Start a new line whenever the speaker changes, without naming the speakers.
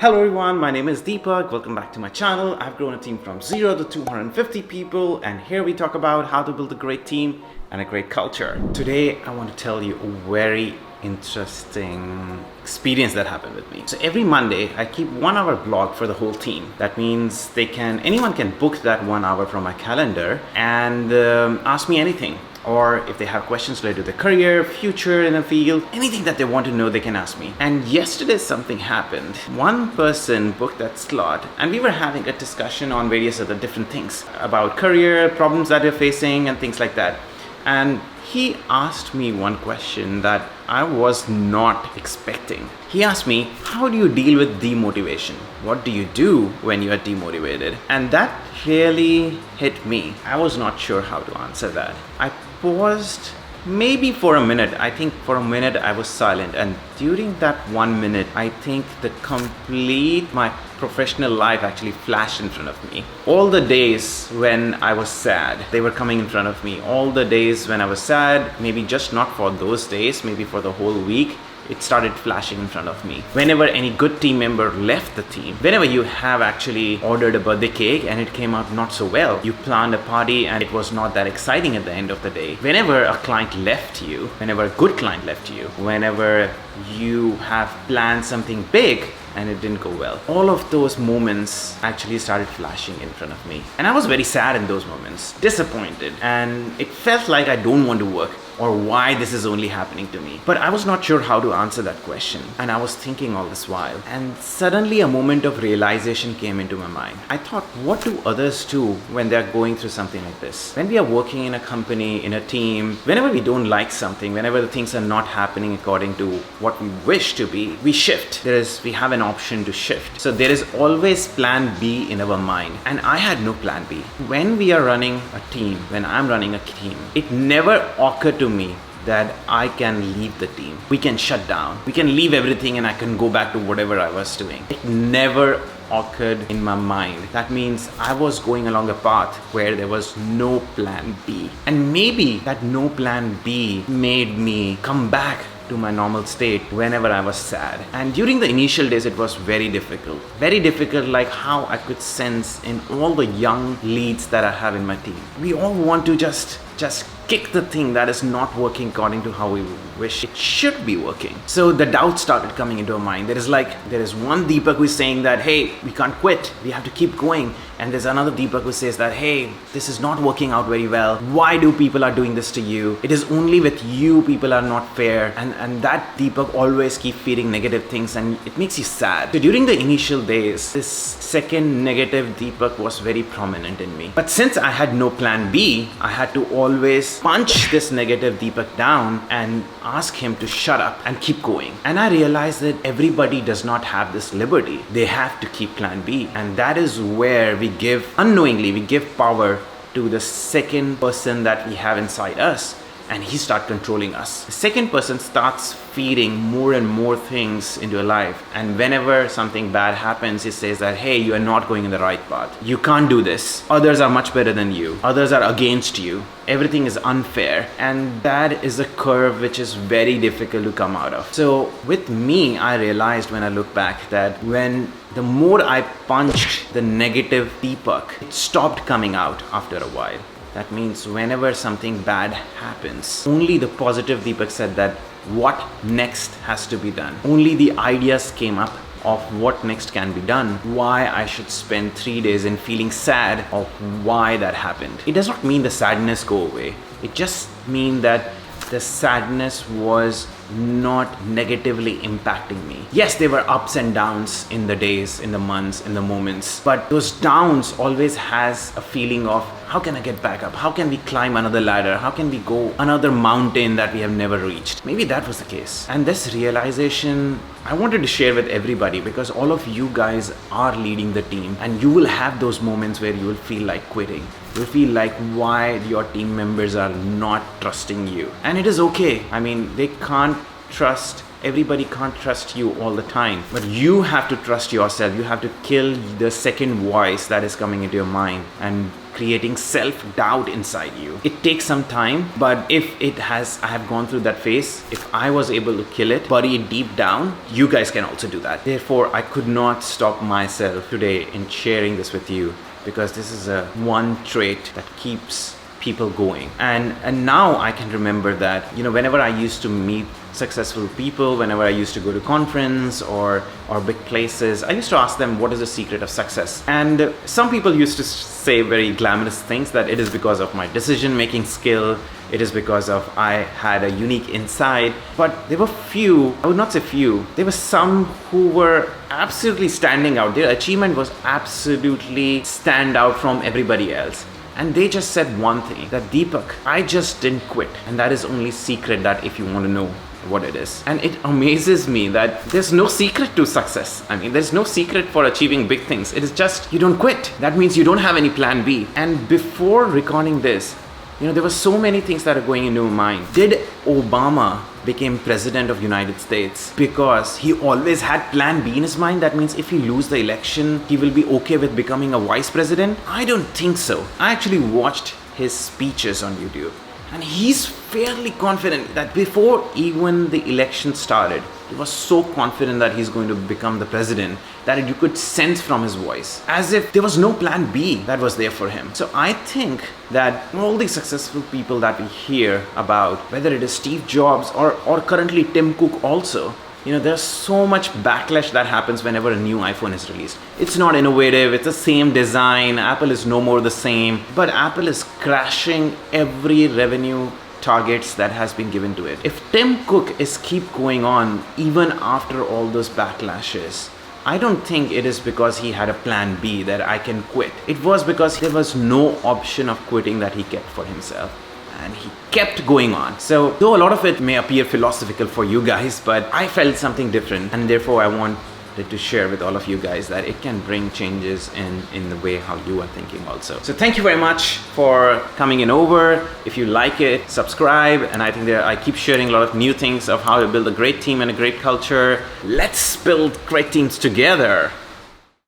Hello everyone, my name is Deepak. Welcome back to my channel. I've grown a team from 0 to 250 people, and here we talk about how to build a great team and a great culture. Today I want to tell you a very interesting experience that happened with me. So every Monday I keep 1 hour block for the whole team. That means anyone can book that 1 hour from my calendar and ask me anything. Or if they have questions related to their career, future in a field, anything that they want to know, they can ask me. And yesterday something happened. One person booked that slot and we were having a discussion on various other different things about career, problems that they're facing and things like that. And he asked me one question that I was not expecting. He asked me, how do you deal with demotivation? What do you do when you are demotivated? And that really hit me. I was not sure how to answer that. I paused maybe for a minute. I think for a minute I was silent, and during that 1 minute I think my professional life actually flashed in front of me. All the days when I was sad, they were coming in front of me. All the days when I was sad, maybe just not for those days, maybe for the whole week, it started flashing in front of me. Whenever any good team member left the team, whenever you have actually ordered a birthday cake and it came out not so well, you planned a party and it was not that exciting at the end of the day. Whenever a client left you, whenever a good client left you, whenever you have planned something big and it didn't go well, all of those moments actually started flashing in front of me. And I was very sad in those moments, disappointed, and it felt like I don't want to work or why this is only happening to me. But I was not sure how to answer that question, and I was thinking all this while, and suddenly a moment of realization came into my mind. I thought, what do others do when they're going through something like this? When we are working in a company, in a team, whenever we don't like something, whenever the things are not happening according to what we wish to be, we shift. We have an option to shift. So there is always plan B in our mind, and I had no plan B. When we are running a team, when I'm running a team, it never occurred to me that I can leave the team. We can shut down. We can leave everything and I can go back to whatever I was doing. It never occurred in my mind. That means I was going along a path where there was no plan B. And maybe that no plan B made me come back to my normal state whenever I was sad. And during the initial days, it was very difficult, like how I could sense in all the young leads that I have in my team. We all want to just kick the thing that is not working according to how we wish it should be working. So the doubt started coming into our mind. There is one Deepak who is saying that, hey, we can't quit, we have to keep going. And there's another Deepak who says that, hey, this is not working out very well. Why do people are doing this to you? It is only with you people are not fair. And that Deepak always keep feeding negative things, and it makes you sad. So during the initial days, this second negative Deepak was very prominent in me. But since I had no plan B, I had to always punch this negative Deepak down and ask him to shut up and keep going. And I realized that everybody does not have this liberty. They have to keep plan B. And that is where unknowingly we give power to the second person that we have inside us, and he starts controlling us. The second person starts feeding more and more things into your life, and whenever something bad happens, he says that, hey, you are not going in the right path. You can't do this. Others are much better than you. Others are against you. Everything is unfair. And that is a curve which is very difficult to come out of. So with me, I realized when I look back that the more I punched the negative Deepak, it stopped coming out after a while. That means whenever something bad happens, only the positive Deepak said that what next has to be done. Only the ideas came up of what next can be done, why I should spend 3 days in feeling sad of why that happened. It does not mean the sadness go away. It just means that the sadness was not negatively impacting me. Yes, there were ups and downs in the days, in the months, in the moments, but those downs always has a feeling of, how can I get back up? How can we climb another ladder? How can we go another mountain that we have never reached? Maybe that was the case. And this realization I wanted to share with everybody, because all of you guys are leading the team, and you will have those moments where you will feel like quitting. You will feel like why your team members are not trusting you. And it is okay. I mean, everybody can't trust you all the time, but you have to trust yourself. You have to kill the second voice that is coming into your mind and creating self-doubt inside you. It takes some time, but I have gone through that phase. If I was able to kill it, bury it deep down, you guys can also do that. Therefore, I could not stop myself today in sharing this with you, because this is a one trait that keeps people going. And now I can remember that, whenever I used to meet successful people, whenever I used to go to conference or big places, I used to ask them, what is the secret of success? And some people used to say very glamorous things, that it is because of my decision making skill, it is because of I had a unique insight. But there were few, I would not say few, there were some who were absolutely standing out. Their achievement was absolutely stand out from everybody else. And they just said one thing, that Deepak, I just didn't quit. And that is only secret, that if you want to know what it is. And it amazes me that there's no secret to success. I mean, there's no secret for achieving big things. It is just, you don't quit. That means you don't have any plan B. And before recording this, there were so many things that are going into my mind. Did Obama became president of United States because he always had plan B in his mind? That means if he lose the election, he will be okay with becoming a vice president? I don't think so. I actually watched his speeches on YouTube, and he's fairly confident that before even the election started, he was so confident that he's going to become the president that you could sense from his voice, as if there was no plan B that was there for him. So I think that all the successful people that we hear about, whether it is Steve Jobs or currently Tim Cook also, there's so much backlash that happens whenever a new iPhone is released. It's not innovative, it's the same design, Apple is no more the same, but Apple is crashing every revenue targets that has been given to it. If Tim Cook is keep going on even after all those backlashes, I don't think it is because he had a plan B that I can quit. It was because there was no option of quitting that he kept for himself. And he kept going on. So though a lot of it may appear philosophical for you guys, but I felt something different, and therefore I wanted to share with all of you guys that it can bring changes in the way how you are thinking also. So thank you very much for coming in over. If you like it, subscribe. And I think I keep sharing a lot of new things of how to build a great team and a great culture. Let's build great teams together.